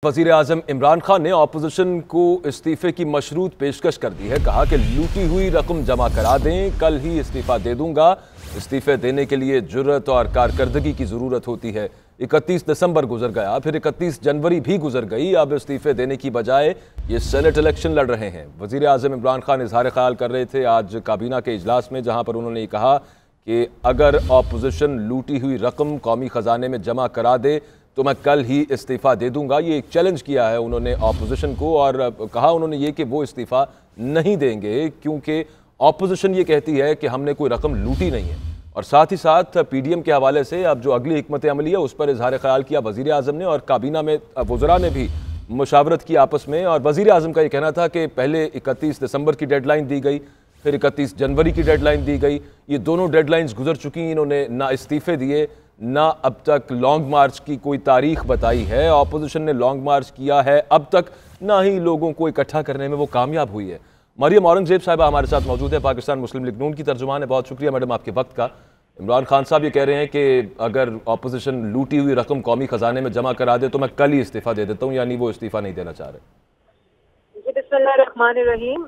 वज़ीर आज़म इमरान खान ने अपोजिशन को इस्तीफे की मशरूत पेशकश कर दी है। कहा कि लूटी हुई रकम जमा करा दें, कल ही इस्तीफा दे दूंगा। इस्तीफे देने के लिए जुर्रत और कारकर्दगी की ज़रूरत होती है। 31 दिसंबर गुजर गया, फिर 31 जनवरी भी गुजर गई। अब इस्तीफे देने की बजाय ये सेनेट इलेक्शन लड़ रहे हैं। वज़ीर आज़म इमरान खान इज़हार ख्याल कर रहे थे आज काबीना के इजलास में, जहाँ पर उन्होंने कहा कि अगर अपोजिशन लूटी हुई रकम कौमी ख़जाने में जमा करा दे तो मैं कल ही इस्तीफ़ा दे दूंगा। ये एक चैलेंज किया है उन्होंने अपोजिशन को, और कहा उन्होंने ये कि वो इस्तीफ़ा नहीं देंगे क्योंकि अपोजिशन ये कहती है कि हमने कोई रकम लूटी नहीं है। और साथ ही साथ पीडीएम के हवाले से अब जो अगली हिकमत अमली है उस पर इजहार ख्याल किया वज़ीर आज़म ने, और काबीना में वज़रा ने भी मुशावरत की आपस में। और वज़ीर आज़म का ये कहना था कि पहले 31 दिसंबर की डेडलाइन दी गई, फिर 31 जनवरी की डेडलाइन दी गई। ये दोनों डेडलाइंस गुजर चुकी। इन्होंने ना इस्तीफ़े दिए, ना अब तक लॉन्ग मार्च की कोई तारीख बताई है। अपोजिशन ने लॉन्ग मार्च किया है अब तक, ना ही लोगों को इकट्ठा करने में वो कामयाब हुई है। मरियम औरंगजेब साहिबा हमारे साथ मौजूद है, पाकिस्तान मुस्लिम लीग नून की तर्जुमान है। बहुत शुक्रिया मैडम आपके वक्त का। इमरान खान साहब ये कह रहे हैं कि अगर अपोजिशन लूटी हुई रकम कौमी ख़जाने में जमा करा दे तो मैं कल ही इस्तीफ़ा दे देता हूँ, यानी वो इस्तीफ़ा नहीं देना चाह रहे। जी बिस्मिल्लाहिर्रहमानिर्रहीम।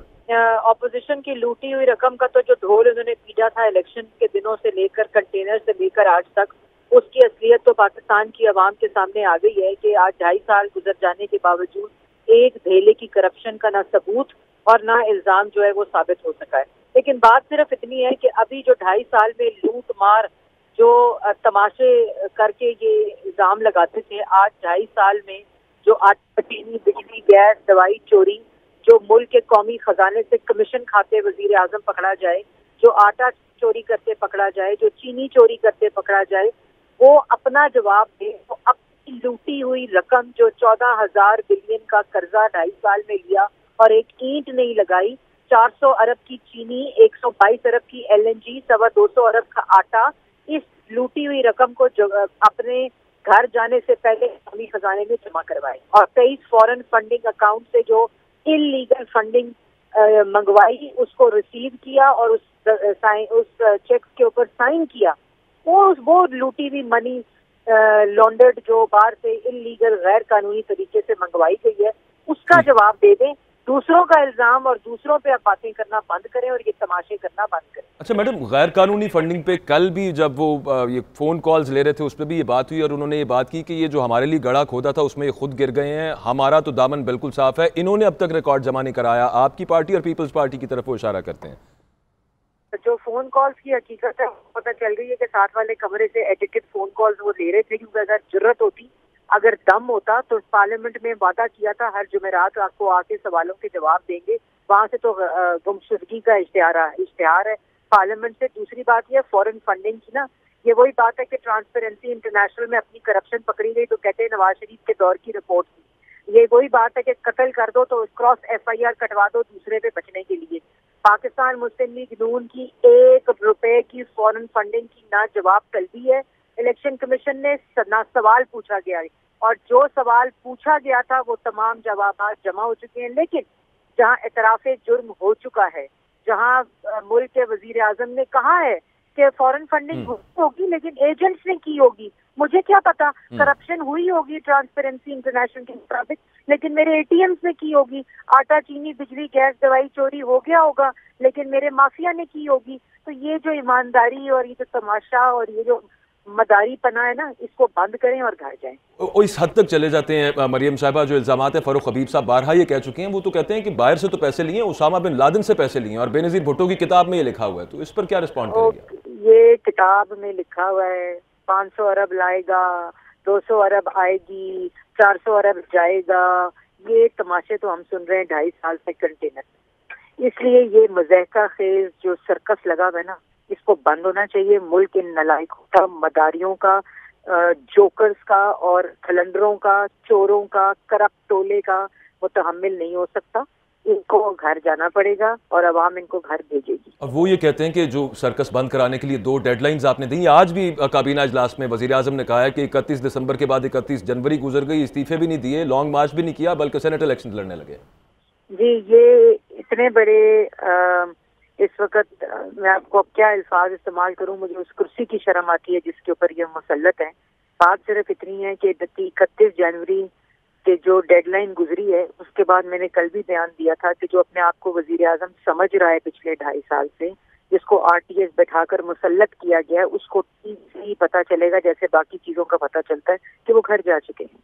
ऑपोजिशन की लूटी हुई रकम का तो जो ढोल उन्होंने पीटा था इलेक्शन के दिनों से लेकर, कंटेनर से लेकर आज तक, उसकी असलियत तो पाकिस्तान की आवाम के सामने आ गई है कि आज 2.5 साल गुजर जाने के बावजूद एक धेले की करप्शन का ना सबूत और ना इल्जाम जो है वो साबित हो सका है। लेकिन बात सिर्फ इतनी है कि अभी जो 2.5 साल में लूट मार जो तमाशे करके ये इल्जाम लगाते थे, आज 2.5 साल में जो आटा, चीनी, बिजली, गैस, दवाई चोरी, जो मुल्क के कौमी खजाने से कमीशन खाते वजीर आजम पकड़ा जाए, जो आटा चोरी करते पकड़ा जाए, जो चीनी चोरी करते पकड़ा जाए, वो अपना जवाब दे। तो अपनी लूटी हुई रकम जो 14,000 बिलियन का कर्जा 2.5 साल में लिया और एक ईंट नहीं लगाई, 400 अरब की चीनी, 122 अरब की LNG, 250 अरब का आटा, इस लूटी हुई रकम को अपने घर जाने से पहले कौमी खजाने में जमा करवाए। और 23 फॉरेन फंडिंग अकाउंट से जो इलीगल फंडिंग मंगवाई उसको रिसीव किया और उस चेक के ऊपर साइन किया। वो लूटी हुई मनी लॉन्डर्ड जो बाहर से इलीगल गैर कानूनी तरीके से मंगवाई गई है, उसका जवाब दे दें। दूसरों का इल्जाम और दूसरों पे आप बातें करना बंद करें और ये तमाशे करना बंद करें। अच्छा मैडम, गैर कानूनी फंडिंग पे कल भी जब वो ये फ़ोन कॉल्स ले रहे थे उस पर भी ये बात हुई, और उन्होंने ये बात की कि ये जो हमारे लिए गड़ा खोदा था उसमें ये खुद गिर गए हैं, हमारा तो दामन बिल्कुल साफ है। इन्होंने अब तक रिकॉर्ड जमा नहीं कराया। आपकी पार्टी और पीपल्स पार्टी की तरफ वो इशारा करते हैं। जो फोन कॉल्स की हकीकत है पता चल रही है कि साथ वाले कमरे से एडिटेड फोन कॉल्स वो ले रहे थे, क्योंकि अगर जरूरत होती, अगर दम होता तो पार्लियामेंट में वादा किया था हर जुमेरात आपको आके सवालों के जवाब देंगे। वहां से तो गुमशुदगी का इश्तिहार है पार्लियामेंट से। दूसरी बात यह फॉरेन फंडिंग की ना, ये वही बात है कि ट्रांसपेरेंसी इंटरनेशनल में अपनी करप्शन पकड़ी गई तो कहते हैं नवाज शरीफ के दौर की रिपोर्ट थी। ये वही बात है कि कत्ल कर दो तो क्रॉस FIR कटवा दो दूसरे पे बचने के लिए। पाकिस्तान मुस्लिम लीग नून की 1 रुपए की फॉरेन फंडिंग की ना जवाब तलबी है। इलेक्शन कमीशन ने ना सवाल पूछा गया है, और जो सवाल पूछा गया था वो तमाम जवाब जमा हो चुके हैं। लेकिन जहां इतराफ़े जुर्म हो चुका है, जहां मुल्क के वजीर आजम ने कहा है कि फॉरेन फंडिंग होगी लेकिन एजेंट्स ने की होगी, मुझे क्या पता, करप्शन हुई होगी ट्रांसपेरेंसी इंटरनेशनल के मुताबिक, लेकिन मेरे ATMs ने की होगी। आटा, चीनी, बिजली, गैस, दवाई चोरी हो गया होगा लेकिन मेरे माफिया ने की होगी। तो ये जो ईमानदारी और ये जो तमाशा और ये जो मदारी पना है ना, इसको बंद करें और घर जाएं। इस हद तक चले जाते हैं मरियम साहिबा, जो इल्जामात है फरूख हबीब साहब बारहा ये कह चुके हैं। वो तो कहते हैं कि बाहर से तो पैसे लिए, उसामा बिन लादेन से पैसे लिए, और बेनज़ीर भुट्टो की किताब में ये लिखा हुआ है। तो इस पर क्या रिस्पॉन्ड करेंगे? ये किताब में लिखा हुआ है 500 अरब लाएगा, 200 अरब आएगी, 400 अरब जाएगा। ये तमाशे तो हम सुन रहे हैं 2.5 साल से कंटेनर। इसलिए ये मज़ाहिका खेज जो सर्कस लगा हुआ है ना, इसको बंद होना चाहिए। मुल्क इन नलायकों का, मदारियों का, जोकर्स का और खलंडरों का, चोरों का, करप्ट टोले का मुतहम्मिल नहीं हो सकता। इनको घर जाना पड़ेगा और अवाम इनको घर भेजेगी। और वो ये कहते हैं कि जो सर्कस बंद कराने के लिए 2 डेडलाइंस आपने दी, आज भी काबीना इजलास में वज़ीर आज़म ने कहा है कि 31 दिसंबर के बाद 31 जनवरी गुजर गई, इस्तीफे भी नहीं दिए, लॉन्ग मार्च भी नहीं किया, बल्कि सेनेट इलेक्शन लड़ने लगे। जी, ये इतने बड़े इस वक्त मैं आपको अब क्या अल्फाज इस्तेमाल करूं, मुझे उस कुर्सी की शर्म आती है जिसके ऊपर ये मुसल्लत है। बात सिर्फ इतनी है कि 31 जनवरी کہ جو ڈیڈ لائن گزری ہے اس کے بعد میں نے کل بھی بیان دیا تھا کہ جو اپنے آپ کو وزیر اعظم سمجھ رہا ہے پچھلے 2.5 سال سے، جس کو RTS بٹھا کر مسلط کیا گیا ہے، اس کو ٹھیک سے ہی پتہ چلے گا جیسے باقی چیزوں کا پتہ چلتا ہے کہ وہ گھر جا چکے ہیں۔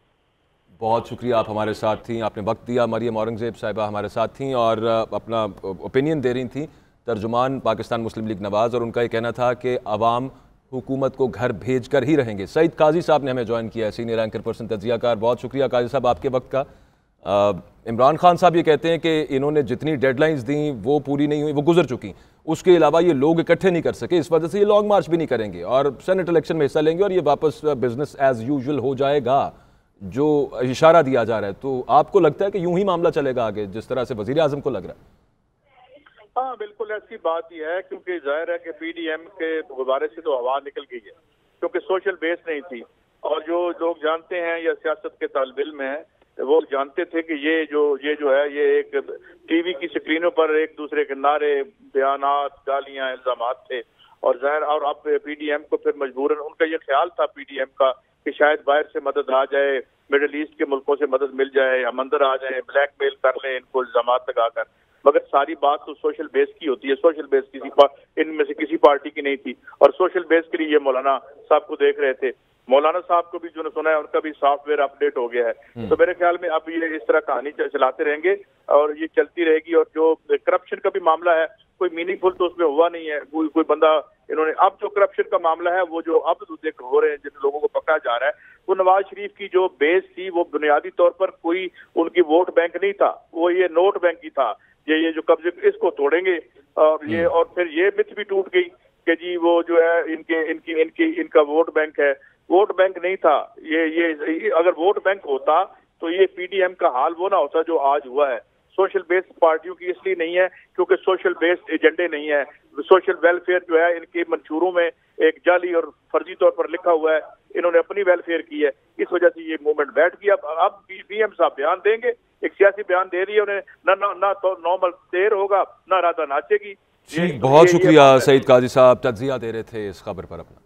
بہت شکریہ، آپ ہمارے ساتھ تھیں، آپ نے وقت دیا۔ مریم اورنگزیب صاحبہ ہمارے ساتھ تھیں اور اپنا اوپینین دے رہی تھیں، ترجمان پاکستان مسلم لیگ نواز، اور ان کا یہ کہنا تھا کہ عوام حکومت کو گھر بھیج کر ہی رہیں گے۔ سعید قاضی صاحب نے ہمیں جوائن کیا ہے، سینئر اینکر پرسن تجزیہ کار۔ بہت شکریہ قاضی صاحب آپ کے وقت کا۔ عمران خان صاحب یہ کہتے ہیں کہ انہوں نے جتنی ڈیڈ لائنز دیں وہ پوری نہیں ہوئی، وہ گزر چکی، اس کے علاوہ یہ لوگ اکٹھے نہیں کر سکے، اس وجہ سے یہ لانگ مارچ بھی نہیں کریں گے اور سینٹ الیکشن میں حصہ لیں گے اور یہ واپس بزنس ایز یوزول ہو جائے گا، جو اشارہ دیا جا رہا ہے۔ تو آپ کو لگتا ہے کہ یوں ہی معاملہ چلے گا آگے جس طرح سے وزیر اعظم کو لگ رہا ہے؟ ہاں بالکل ایسی بات ہی ہے، کیونکہ ظاہر ہے کہ PDM کے غبارے سے تو ہوا نکل گئی ہے، کیونکہ سوشل بیس نہیں تھی، اور جو لوگ جانتے ہیں یا سیاست کے طالب علم ہیں وہ جانتے تھے کہ یہ جو ہے یہ ایک ٹی وی کی سکرینوں پر ایک دوسرے کے نعرے، بیانات، گالیاں، الزامات تھے، اور ظاہر اور اب PDM کو پھر مجبوراً ان کا یہ خیال تھا PDM کا کہ شاید باہر سے مدد آ جائے، مڈل ایسٹ کے ملکوں سے مدد مل جائے، ہم اندر آ جائیں، بلیک میل کر لیں ان کو الزامات لگا کر، مگر ساری بات تو سوشل بیس کی ہوتی ہے۔ سوشل بیس ان میں سے کسی پارٹی کی نہیں تھی، اور سوشل بیس کے لیے یہ مولانا صاحب کو دیکھ رہے تھے۔ مولانا صاحب کو بھی جو نے سنا ہے ان کا بھی سافٹ ویئر اپڈیٹ ہو گیا ہے، تو میرے خیال میں اب یہ اس طرح کہانی چلاتے رہیں گے اور یہ چلتی رہے گی۔ اور جو کرپشن کا بھی معاملہ ہے کوئی میننگ فل تو اس میں ہوا نہیں ہے، کوئی بندہ انہوں نے اب جو کرپشن کا معاملہ ہے وہ جو اب ہو رہے ہیں جن لوگوں کو پکڑا جا رہا ہے، وہ نواز شریف کی جو بیس تھی وہ بنیادی طور پر کوئی ان کی ووٹ بینک نہیں تھا، وہ یہ نوٹ بینک ہی تھا، یہ جو قبضے اس کو توڑیں گے، اور پھر یہ مت بھی ٹوٹ گئی کہ جی وہ جو ہے ان کا ووٹ بینک ہے۔ ووٹ بینک نہیں تھا یہ اگر ووٹ بینک ہوتا تو یہ PDM کا حال وہ نہ ہوتا جو آج ہوا ہے۔ سوشل بیس پارٹیوں کی اس لیے نہیں ہے کیونکہ سوشل بیس ایجنڈے نہیں ہے، سوشل ویلفیئر جو ہے ان کے منشوروں میں ایک جعلی اور فرضی طور پر لکھا ہوا ہے، انہوں نے اپنی ویلفیئر کی ہے، اس وجہ سے یہ موومنٹ بیٹھ گیا۔ اب PM صاحب بیان دیں گے، ایک سیاسی بیان دے رہی ہے انہیں، نہ تو نارمل دیر ہوگا نہ رادہ ناچے گی۔ بہت شکریہ سعید قاضی صاحب، تجزیہ دے رہے تھے اس خبر پر اپنا۔